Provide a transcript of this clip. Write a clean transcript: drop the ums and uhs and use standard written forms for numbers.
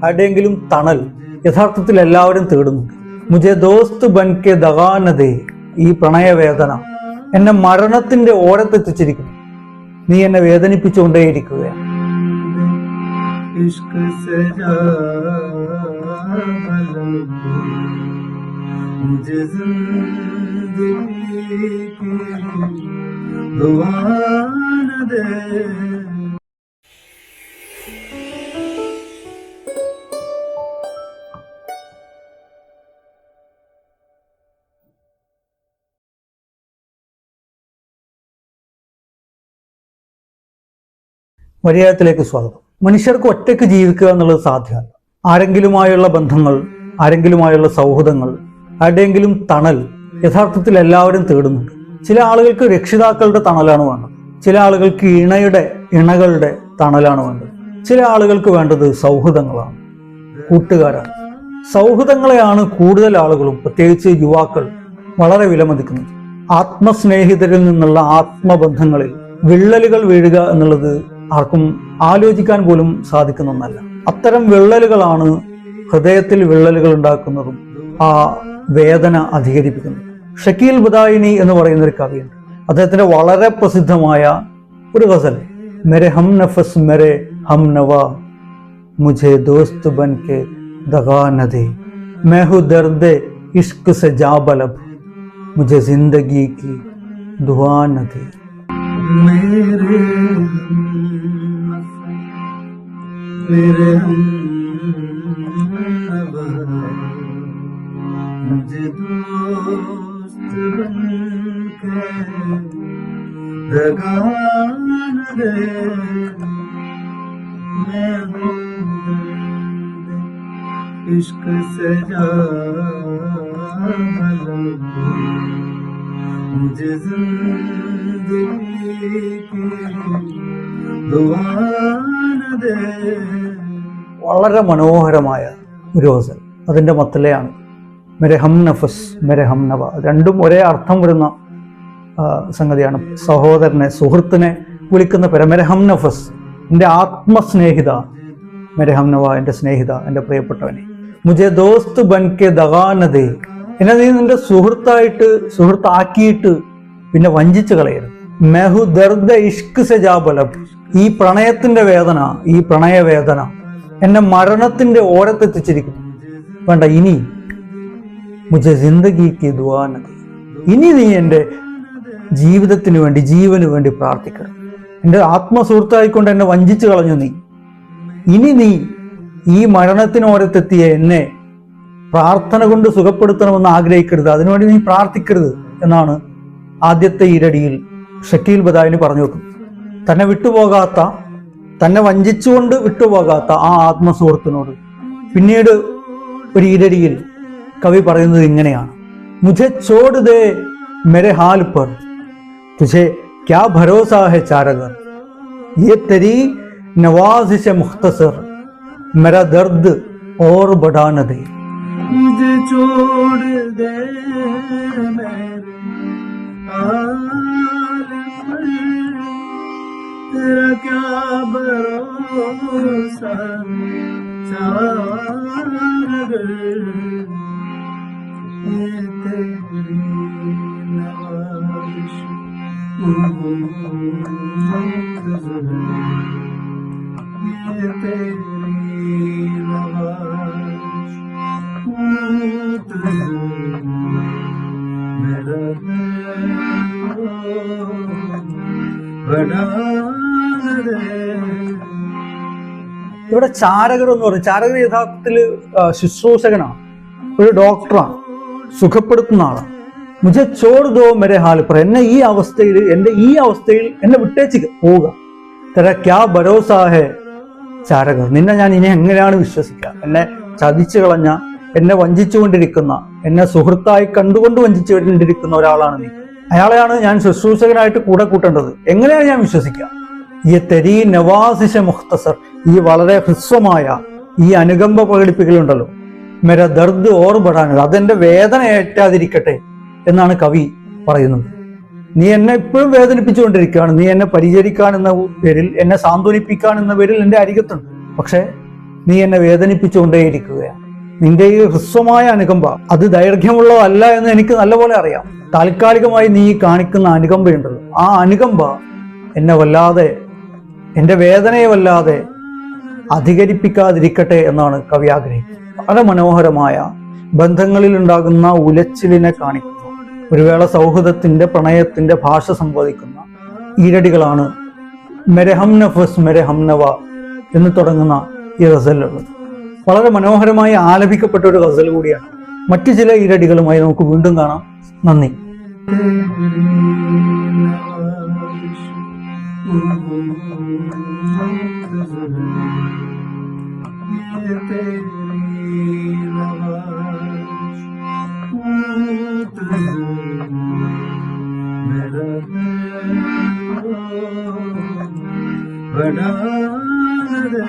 ആരുടെയെങ്കിലും തണൽ യഥാർത്ഥത്തിൽ എല്ലാവരും തേടുന്നുണ്ട്. മുझे दोस्त बन के दगा न दे, ഈ പ്രണയവേദന എന്നെ മരണത്തിന്റെ ഓരത്തെത്തിച്ചിരിക്കുന്നു. നീ എന്നെ വേദനിപ്പിച്ചുകൊണ്ടേയിരിക്കുകയാണ്. മര്യാദത്തിലേക്ക് സ്വാഗതം. മനുഷ്യർക്ക് ഒറ്റയ്ക്ക് ജീവിക്കുക എന്നുള്ളത് സാധ്യമല്ല. ആരെങ്കിലുമായുള്ള ബന്ധങ്ങൾ, ആരെങ്കിലുമായുള്ള സൗഹൃദങ്ങൾ, ആരുടെയെങ്കിലും തണൽ യഥാർത്ഥത്തിൽ എല്ലാവരും തേടുന്നുണ്ട്. ചില ആളുകൾക്ക് രക്ഷിതാക്കളുടെ തണലാണ് വേണ്ടത്, ചില ആളുകൾക്ക് ഇണകളുടെ തണലാണ് വേണ്ടത്, ചില ആളുകൾക്ക് വേണ്ടത് സൗഹൃദങ്ങളാണ്, കൂട്ടുകാരാണ്. സൗഹൃദങ്ങളെയാണ് കൂടുതൽ ആളുകളും, പ്രത്യേകിച്ച് യുവാക്കൾ, വളരെ വിലമതിക്കുന്നത്. ആത്മസ്നേഹിതരിൽ നിന്നുള്ള ആത്മബന്ധങ്ങളിൽ വിള്ളലുകൾ വീഴുക എന്നുള്ളത് ആർക്കും ആലോചിക്കാൻ പോലും സാധിക്കുന്ന ഒന്നല്ല. അത്തരം വിള്ളലുകളാണ് ഹൃദയത്തിൽ വിള്ളലുകൾ ഉണ്ടാക്കുന്നതും ആ വേദന അധികരിപ്പിക്കുന്നതും. ഷക്കീൽ ബദായിനി എന്ന് പറയുന്ന ഒരു കവിയുണ്ട്. അദ്ദേഹത്തിന്റെ വളരെ പ്രസിദ്ധമായ ഒരു ഗസൽ, മെരെ ഹം നഫസ് മെരെ ഹം നവാ, മുझे दोस्त बन के दगा न दे, मैं हूँ दर्द इश्क से जा बलब, मुझे जिंदगी की दुआ न दे. मेरे मुझे दोस्त बन के दगा न दे, मैं हूँ इश्क से जा बलब, मुझे जिंदगी की दुआ न दे. വളരെ മനോഹരമായ ഒരു ഗസൽ. അതിൻ്റെ മത്തലയാണ് മെരെ ഹം നഫസ് മെരെ ഹം നവ. രണ്ടും ഒരേ അർത്ഥം വരുന്ന സംഗതിയാണ്. സഹോദരനെ, സുഹൃത്തിനെ വിളിക്കുന്ന പേര് മെരെ ഹം നഫസ്, എൻ്റെ ആത്മസ്നേഹിത, മെരെ ഹം നവ, എൻ്റെ സ്നേഹിത, എൻ്റെ പ്രിയപ്പെട്ടവനെ. മുझे दोस्त बन के दगा न दे, എന്നെ നീ നിന്റെ സുഹൃത്താക്കിയിട്ട് പിന്നെ വഞ്ചിച്ചു കളയരുത്. मैं हूँ दर्द इश्क से जा बलब, ഈ പ്രണയത്തിന്റെ വേദന, ഈ പ്രണയവേദന എന്നെ മരണത്തിന്റെ ഓരത്തെത്തിച്ചിരിക്കുന്നു. വേണ്ട, ഇനി മുझे जिंदगी की दुआ न दे, ഇനി നീ എൻ്റെ ജീവിതത്തിന് വേണ്ടി, ജീവന് വേണ്ടി പ്രാർത്ഥിക്കണം. എൻ്റെ ആത്മസുഹൃത്തായിക്കൊണ്ട് എന്നെ വഞ്ചിച്ചു കളഞ്ഞു നീ. ഇനി നീ ഈ മരണത്തിനോരത്തെത്തിയ എന്നെ പ്രാർത്ഥന കൊണ്ട് സുഖപ്പെടുത്തണമെന്ന് ആഗ്രഹിക്കരുത്, അതിനുവേണ്ടി നീ പ്രാർത്ഥിക്കരുത് എന്നാണ് ആദ്യത്തെ ഈരടിയിൽ ഷക്കീൽ ബദായിനി പറഞ്ഞു വെക്കുന്നത്. തന്നെ വിട്ടുപോകാത്ത, തന്നെ വഞ്ചിച്ചുകൊണ്ട് വിട്ടുപോകാത്ത ആ ആത്മസുഹൃത്തിനോട് പിന്നീട് ഒരു ഈരടിയിൽ കവി പറയുന്നത് ഇങ്ങനെയാണ്: മുझे छोड़ दे मेरे हाल पर, तुझे क्या भरोसा है चारगर, ये तेरी नवाज़िश मुख्तसर, मेरा दर्द और बढ़ा न दे. मुझे छोड़ दे मेरे हाल पर, तेरा क्या भरोसा चारगर, ये तेरी नवाज़िश मुख्तसर, ये तेरी नवाज़िश मुख्तसर, मेरा बढ़ा दे. ഇവിടെ ചാരകർ എന്ന് പറയും. ചാരകർ യഥാർത്ഥത്തിൽ ശുശ്രൂഷകനാണ്, ഒരു ഡോക്ടറാണ്, സുഖപ്പെടുത്തുന്ന ആളാണ്. മുझे छोड़ दो मेरे हाल पर, എന്നെ ഈ അവസ്ഥയിൽ, എൻ്റെ ഈ അവസ്ഥയിൽ എന്നെ വിട്ടേച്ച് പോവുക. തെരാ ക്യാ ഭരോസാ ഹെ ചാരകർ, നിന്നെ ഞാൻ ഇനി എങ്ങനെയാണ് വിശ്വസിക്കുക? എന്നെ ചതിച്ചു കളഞ്ഞ, എന്നെ വഞ്ചിച്ചുകൊണ്ടിരിക്കുന്ന, എന്നെ സുഹൃത്തായി കണ്ടുകൊണ്ട് വഞ്ചിച്ചുകൊണ്ടിരിക്കുന്ന ഒരാളാണ് നീ. അയാളെയാണ് ഞാൻ ശുശ്രൂഷകനായിട്ട് കൂടെ കൂട്ടേണ്ടത്. എങ്ങനെയാണ് ഞാൻ വിശ്വസിക്കുക? ഈ തെരീ നവാസിഷ മുഖ്തസർ, ഈ വളരെ ഹ്രസ്വമായ ഈ അനുകമ്പ പ്രകടിപ്പിക്കലുണ്ടല്ലോ, മെര ദർദ് ഓർ ബടാനത്, അതെന്റെ വേദന ഏറ്റാതിരിക്കട്ടെ എന്നാണ് കവി പറയുന്നത്. നീ എന്നെ ഇപ്പോഴും വേദനിപ്പിച്ചുകൊണ്ടിരിക്കുകയാണ്. നീ എന്നെ പരിചരിക്കാൻ എന്ന പേരിൽ, എന്നെ സാന്ത്വനിപ്പിക്കാൻ എന്ന പേരിൽ എൻ്റെ അരികത്തുണ്ട്. പക്ഷെ നീ എന്നെ വേദനിപ്പിച്ചുകൊണ്ടേയിരിക്കുകയാണ്. നിന്റെ ഈ ഹ്രസ്വമായ അനുകമ്പ അത് ദൈർഘ്യമുള്ളതല്ല എന്ന് എനിക്ക് നല്ലപോലെ അറിയാം. താൽക്കാലികമായി നീ കാണിക്കുന്ന അനുകമ്പയുണ്ടല്ലോ, ആ അനുകമ്പ എന്നെ വല്ലാതെ, എൻ്റെ വേദനയെ വല്ലാതെ അധികരിപ്പിക്കാതിരിക്കട്ടെ എന്നാണ് കവി ആഗ്രഹിക്കുന്നത്. വളരെ മനോഹരമായ ബന്ധങ്ങളിൽ ഉണ്ടാകുന്ന ഉലച്ചിലിനെ കാണിക്കുന്നു. ഒരു വേള സൗഹൃദത്തിന്റെ, പ്രണയത്തിന്റെ ഭാഷ സംവദിക്കുന്ന ഈരടികളാണ് മെരെ ഹംനഫസ് മെരെ ഹംനവ എന്ന് തുടങ്ങുന്ന ഈ ഗസലുള്ളത്. വളരെ മനോഹരമായി ആലപിക്കപ്പെട്ട ഒരു ഗസൽ കൂടിയാണ്. മറ്റു ചില ഈരടികളുമായി നമുക്ക് വീണ്ടും കാണാം. നന്ദി. बना दे